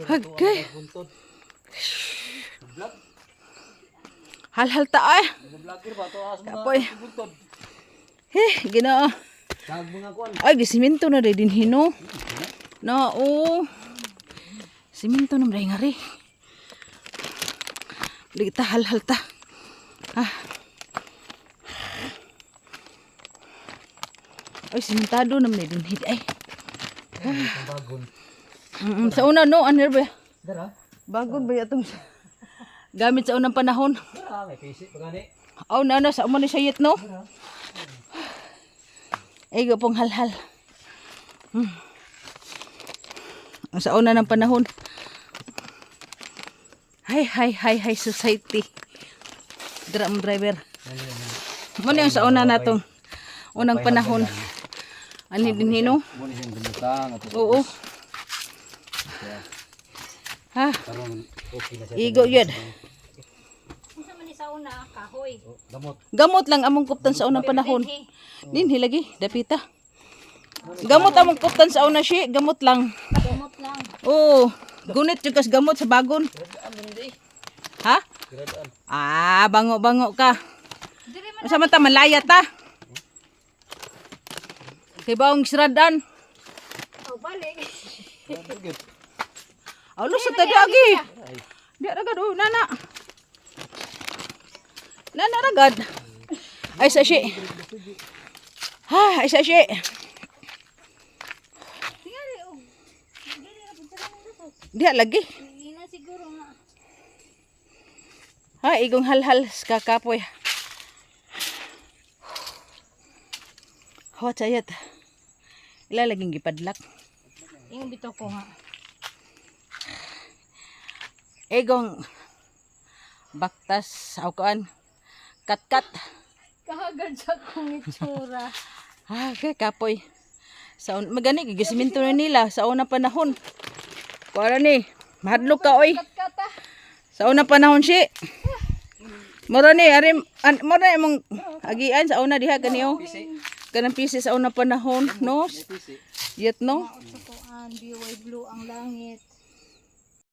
Hagay. Hal-hal ta ay. Kapoy. Ginoo. Ay, gisiminto na din hino. Na, siminto na rin nga rin. Ligta, hal-hal ta. Ay, simentado naman na din. Ay. Sa una, no? Ano ba? Bagon ba itong gamit sa unang panahon? Oh, na, sa umani sayit, no? Ay, pong hal-hal. Sa una ng panahon. Hi, society. Drum driver. Muna yung sa una na itong unang panahon. Ano din hino? Oo. Ha? Igo yun. Sa una, kahoy. Gamot lang among kuptan sa unang panahon. Dinhi lagi, dapita. Gamot among kuptan sa una si, gamot lang. Gamot lang. Oo. Gunit yung kas gamot sa bagon. Ha? Bango-bango ka. Sama ta malaya ta. Kay baong siradan. Balik. Lusot ta lagi. Di ragad nana. Nana ragad. Ay sashi. Ay sashi. Dia lagi. Ina siguro nga. Igong hal-hal kakapoy. What sayat? Ilalaging gipadlak. Yung bitaw ko nga. Igong baktas aukaan. Kat-kat. Kahagad sa kong itsura. Kay kapoy. Magani gigisiminto na nila sa unang panahon. Para ni, mahadlok ka oy. Sa unang panahon si. Mura ni, mura mong agian sa una diha ganiyo. Kanang pisi sa unang panahon, no? Yet no? Sa tuan, biway blue ang langit.